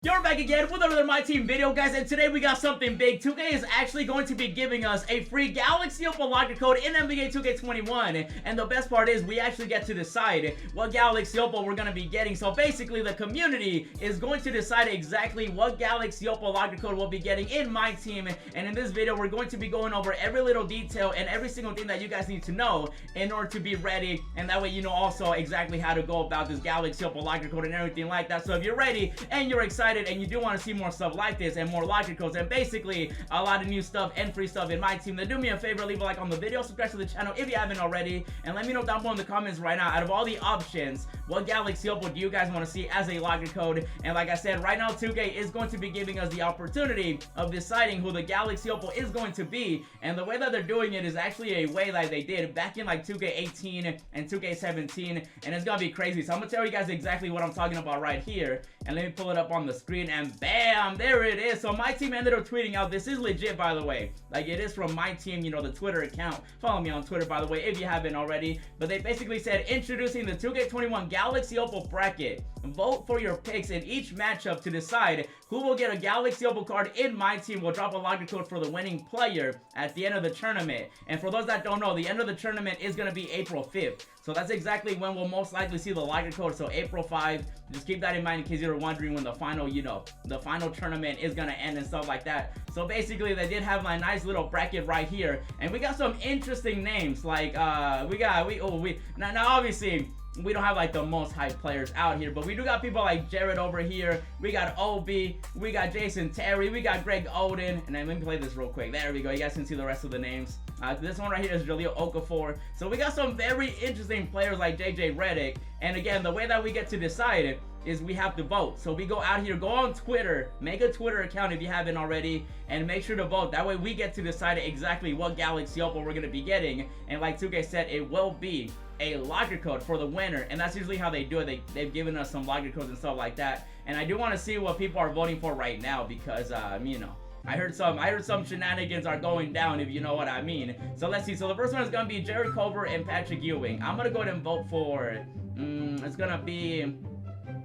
You're back again with another My Team video, guys, and today we got something big. 2K is actually going to be giving us a free Galaxy Opal locker code in NBA 2K21, and the best part is we actually get to decide what Galaxy Opal we're going to be getting. So basically, the community is going to decide exactly what Galaxy Opal locker code we'll be getting in My Team, and in this video, we're going to be going over every little detail and every single thing that you guys need to know in order to be ready, and that way you know also exactly how to go about this Galaxy Opal locker code and everything like that. So if you're ready and you're excited, and you do want to see more stuff like this and more locker codes and basically a lot of new stuff and free stuff in My Team, then do me a favor, leave a like on the video, subscribe to the channel if you haven't already, and let me know down below in the comments right now, out of all the options, what Galaxy Opal do you guys want to see as a locker code? And like I said, right now 2K is going to be giving us the opportunity of deciding who the Galaxy Opal is going to be, and the way that they're doing it is actually a way that they did back in like 2K18 and 2K17, and it's gonna be crazy. So I'm gonna tell you guys exactly what I'm talking about right here, and let me pull it up on the screen, and bam, there it is. So My Team ended up tweeting out, this is legit, by the way, like it is from My Team, you know, the Twitter account. Follow me on Twitter, by the way, if you haven't already. But they basically said, introducing the 2K21 Galaxy Opal bracket, vote for your picks in each matchup to decide who will get a Galaxy Opal card in My Team. Will drop a locker code for the winning player at the end of the tournament. And for those that don't know, the end of the tournament is going to be April 5th. So that's exactly when we'll most likely see the locker code. So April 5, just keep that in mind in case you're wondering when the final, you know, the final tournament is going to end and stuff like that. So basically, they did have my nice little bracket right here. And we got some interesting names. Like, now obviously, we don't have like the most hype players out here, but we do got people like Jared over here. We got Obi, we got Jason Terry, we got Greg Oden, and then let me play this real quick. There we go. You guys can see the rest of the names. This one right here is Jaleel Okafor. So we got some very interesting players like JJ Redick. And again, the way that we get to decide it is we have to vote. So we go out here, go on Twitter, make a Twitter account if you haven't already, and make sure to vote. That way we get to decide exactly what Galaxy Opal we're going to be getting. And like 2K said, it will be a locker code for the winner, and that's usually how they do it. They've given us some locker codes and stuff like that, and I do want to see what people are voting for right now, because you know, I heard some shenanigans are going down, if you know what I mean. So let's see. So the first one is gonna be Jerry Culver and Patrick Ewing. I'm gonna go ahead and vote for it's gonna be,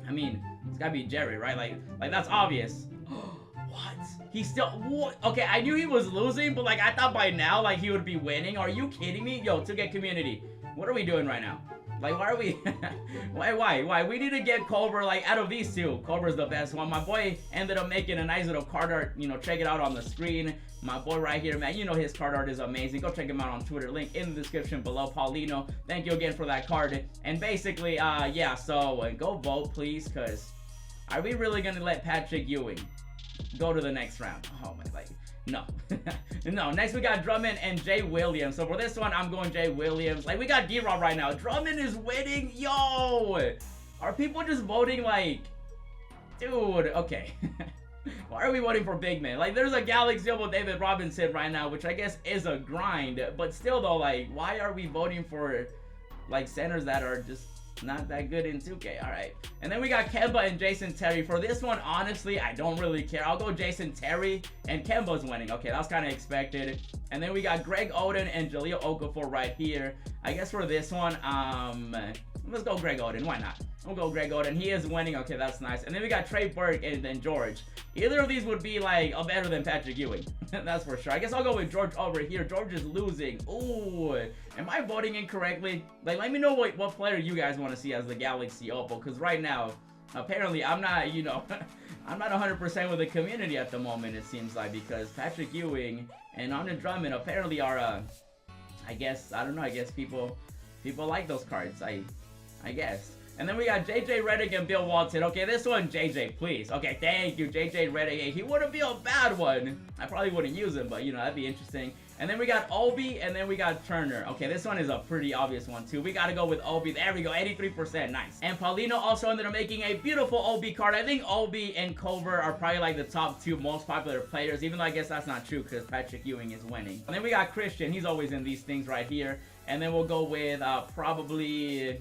I mean, it's gotta be Jerry, right? Like that's obvious. What? He's still, what? Okay, I knew he was losing, but like I thought by now like he would be winning. Are you kidding me? Yo, 2K community, what are we doing right now? Like, why are we why we need to get Culver. Like, out of these two, Culver's the best one. My boy ended up making a nice little card art, you know, check it out on the screen. My boy right here, man, you know his card art is amazing. Go check him out on Twitter, link in the description below. Paulino, thank you again for that card. And basically, yeah, so go vote please, because are we really gonna let Patrick Ewing go to the next round? Oh my, like, no. No. Next we got Drummond and Jay Williams. So for this one, I'm going Jay Williams. Like, we got D-Rob right now. Drummond is winning. Yo, are people just voting like, dude, okay. Why are we voting for big men? Like, there's a Galaxy Opal David Robinson right now, which I guess is a grind, but still though, like, why are we voting for like centers that are just not that good in 2K? All right. And then we got Kemba and Jason Terry. For this one, honestly, I don't really care. I'll go Jason Terry, and Kemba's winning. Okay, that was kind of expected. And then we got Greg Oden and Jaleel Okafor right here. I guess for this one, let's go Greg Oden. Why not? We'll go Greg Oden. He is winning. Okay, that's nice. And then we got Trey Burke and then George. Either of these would be like better than Patrick Ewing. That's for sure. I guess I'll go with George over here. George is losing. Ooh, am I voting incorrectly? Like, let me know what player you guys want to see as the Galaxy Opal, because right now, apparently, I'm not, you know, I'm not 100% with the community at the moment, it seems like, because Patrick Ewing and Andre Drummond apparently are, I guess, I don't know, I guess people like those cards, I guess. And then we got JJ Redick and Bill Walton. Okay, this one, JJ, please. Okay, thank you, JJ Redick. Hey, he wouldn't be a bad one. I probably wouldn't use him, but, you know, that'd be interesting. And then we got Obi, and then we got Turner. Okay, this one is a pretty obvious one, too. We got to go with Obi. There we go, 83%. Nice. And Paulino also ended up making a beautiful Obi card. I think Obi and Culver are probably, like, the top two most popular players, even though I guess that's not true because Patrick Ewing is winning. And then we got Christian. He's always in these things right here. And then we'll go with probably,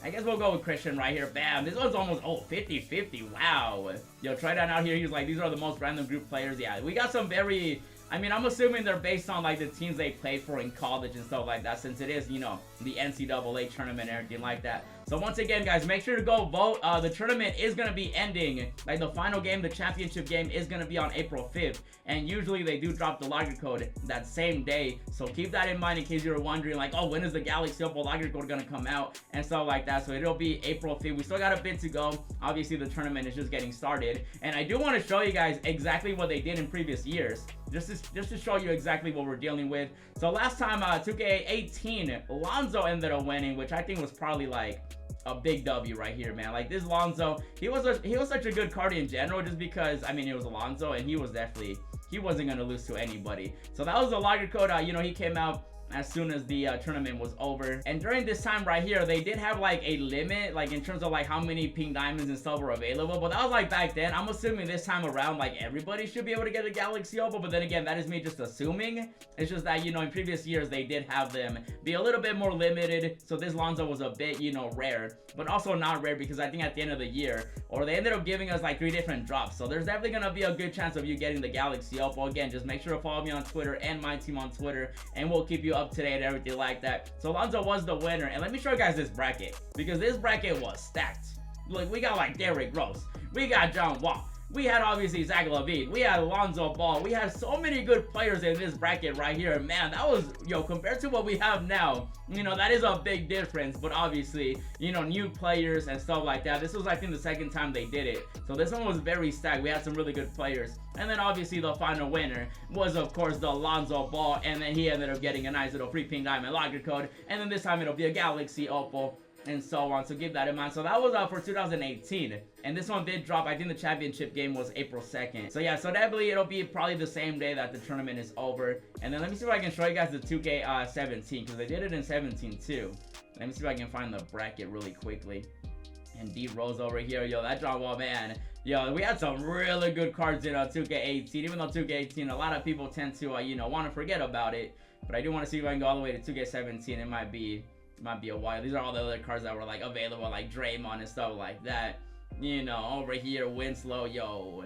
I guess we'll go with Christian right here. Bam. This one's almost, 50-50. Wow. Yo, troydan out here. He's like, these are the most random group players. Yeah, we got some very, I mean, I'm assuming they're based on, like, the teams they played for in college and stuff like that, since it is, you know, the NCAA tournament and everything like that. So once again, guys, make sure to go vote. The tournament is going to be ending, like the final game, the championship game is going to be on April 5th, and usually they do drop the logger code that same day, so keep that in mind in case you're wondering, like, oh, when is the Galaxy Opal logger code going to come out and stuff like that. So it'll be April 5th. We still got a bit to go. Obviously, the tournament is just getting started, and I do want to show you guys exactly what they did in previous years, just to show you exactly what we're dealing with. So last time, 2K18, Lonzo ended up winning, which I think was probably like a big W right here, man. Like, this Lonzo, he was such a good card in general, just because, I mean, it was Lonzo, and he wasn't gonna lose to anybody. So that was the logger code. You know, he came out as soon as the tournament was over, and during this time right here, they did have like a limit, like in terms of like how many pink diamonds and stuff were available, but that was like back then. I'm assuming this time around, like, everybody should be able to get a Galaxy Opal, but then again, that is me just assuming. It's just that, you know, in previous years they did have them be a little bit more limited, so this Lonzo was a bit, you know, rare, but also not rare, because I think at the end of the year, or they ended up giving us like 3 different drops, so there's definitely gonna be a good chance of you getting the Galaxy Opal. Again, just make sure to follow me on Twitter and Myteam on Twitter, and we'll keep you up to date and everything like that. So Lonzo was the winner, and let me show you guys this bracket, because this bracket was stacked. Look, we got like Derrick Rose, we got John Wall, we had obviously Zach LaVine, we had Lonzo Ball, we had so many good players in this bracket right here. Man, that was, yo, compared to what we have now, you know, that is a big difference. But obviously, you know, new players and stuff like that. This was, I think, the second time they did it, so this one was very stacked. We had some really good players, and then obviously the final winner was, of course, the Lonzo Ball, and then he ended up getting a nice little free pink diamond logger code, and then this time it'll be a Galaxy Opal, and so on. So keep that in mind. So that was for 2018, and this one did drop. I think the championship game was April 2nd. So yeah, so definitely it'll be probably the same day that the tournament is over. And then let me see if I can show you guys the 2K17, because they did it in 17 too. Let me see if I can find the bracket really quickly. And D Rose over here, yo, that John Wall, man. Yo, we had some really good cards in 2K18. Even though 2K18, a lot of people tend to you know, want to forget about it, but I do want to see if I can go all the way to 2K17. It might be a while. These are all the other cards that were like available, like Draymond and stuff like that. You know, over here, Winslow, yo,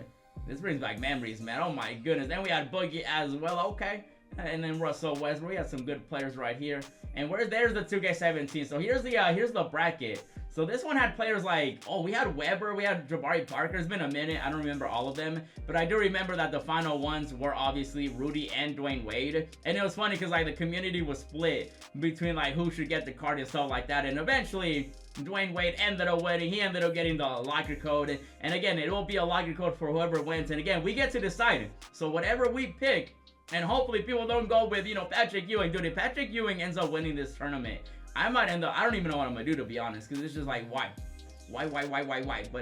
this brings back memories, man. Oh my goodness. Then we had Boogie as well, okay. And then Russell Westbrook. We had some good players right here. And there's the 2K17. So here's the bracket. So this one had players like, oh, we had Weber, we had Jabari Parker. It's been a minute, I don't remember all of them, but I do remember that the final ones were obviously Rudy and Dwayne Wade. And it was funny because like the community was split between like who should get the card and stuff like that, and eventually Dwayne Wade ended up winning. He ended up getting the locker code, and again, it will be a locker code for whoever wins, and again, we get to decide. So whatever we pick, and hopefully people don't go with, you know, Patrick Ewing. Dude, if Patrick Ewing ends up winning this tournament, I might end up, I don't even know what I'm gonna do, to be honest, because it's just like, why? But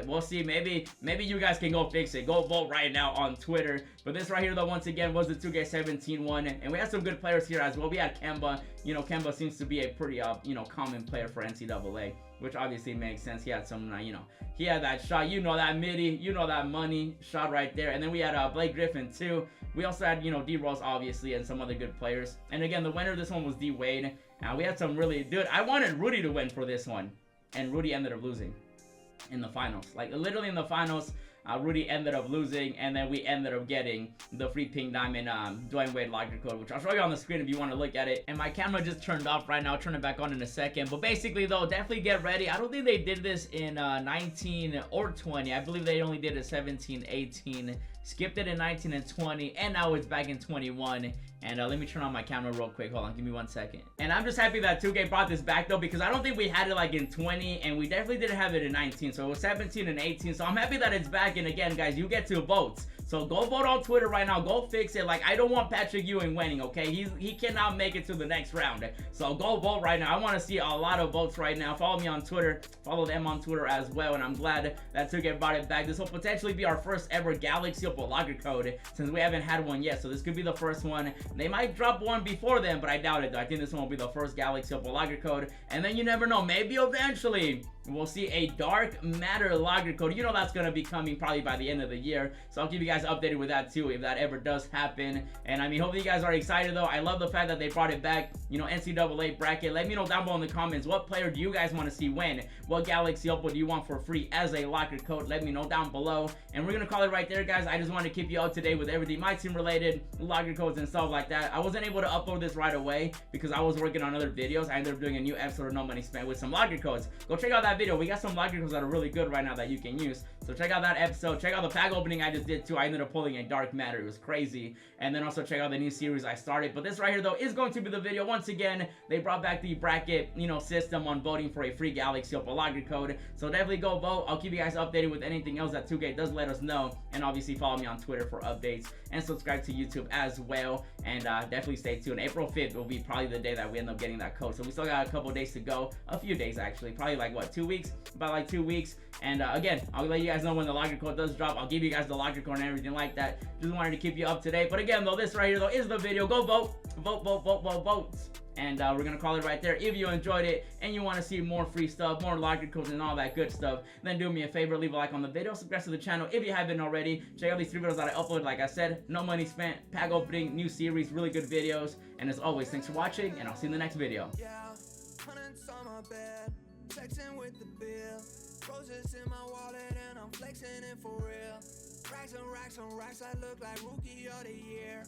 we'll see. Maybe you guys can go fix it. Go vote right now on Twitter. But this right here, though, once again, was the 2K17 one, and we had some good players here as well. We had Kemba. You know, Kemba seems to be a pretty you know, common player for NCAA, which obviously makes sense. He had some, you know, he had that shot, you know, that midi, you know, that money shot right there. And then we had Blake Griffin too. We also had, you know, D Rose obviously, and some other good players. And again, the winner of this one was D Wade. We had some really, dude, I wanted Rudy to win for this one, and Rudy ended up losing in the finals. Like, literally in the finals, Rudy ended up losing, and then we ended up getting the free pink diamond Dwayne Wade locker code, which I'll show you on the screen if you want to look at it. And my camera just turned off right now. I'll turn it back on in a second. But basically, though, definitely get ready. I don't think they did this in 19 or 20. I believe they only did it 17, 18, skipped it in 19 and 20, and now it's back in 21. And let me turn on my camera real quick. Hold on, give me 1 second. And I'm just happy that 2K brought this back, though, because I don't think we had it like in 20, and we definitely didn't have it in 19. So it was 17 and 18. So I'm happy that it's back. And again, guys, you get to vote. So go vote on Twitter right now. Go fix it. Like, I don't want Patrick Ewing winning, okay? He cannot make it to the next round. So go vote right now. I want to see a lot of votes right now. Follow me on Twitter. Follow them on Twitter as well. And I'm glad that 2K brought it back. This will potentially be our first ever Galaxy Opal locker code, since we haven't had one yet. So this could be the first one. They might drop one before then, but I doubt it, though. I think this one will be the first Galaxy Opal locker code. And then you never know. Maybe eventually we'll see a dark matter logger code. You know that's gonna be coming probably by the end of the year, so I'll keep you guys updated with that too if that ever does happen. And I mean, hopefully you guys are excited though. I love the fact that they brought it back, you know, NCAA bracket. Let me know down below in the comments, what player do you guys want to see win? What Galaxy Opal do you want for free as a locker code? Let me know down below, and we're gonna call it right there, guys. I just want to keep you up to date with everything my team related, locker codes and stuff like that. I wasn't able to upload this right away because I was working on other videos. I ended up doing a new episode of No Money Spent with some locker codes. Go check out that video. We got some locker codes that are really good right now that you can use, so check out that episode. Check out the pack opening I just did too. I ended up pulling a dark matter. It was crazy. And then also check out the new series I started. But this right here though is going to be the video. Once again, they brought back the bracket, you know, system on voting for a free Galaxy Opal locker code, so definitely go vote. I'll keep you guys updated with anything else that 2K does let us know, and obviously follow me on Twitter for updates and subscribe to YouTube as well. And definitely stay tuned. April 5th will be probably the day that we end up getting that code, so we still got a couple days to go, a few days actually, probably like what, 2 weeks, about like 2 weeks. And again, I'll let you guys know when the locker code does drop. I'll give you guys the locker code and everything like that. Just wanted to keep you up to date. But again though, this right here though is the video. Go vote, vote. And we're gonna call it right there. If you enjoyed it and you want to see more free stuff, more locker codes and all that good stuff, then do me a favor, leave a like on the video, subscribe to the channel if you haven't already. Check out these 3 videos that I uploaded. Like I said, no money spent, pack opening, new series, really good videos. And as always, thanks for watching, and I'll see you in the next video. Flexing with the bill, roses in my wallet, and I'm flexing it for real. Racks and racks and racks, I look like rookie of the year.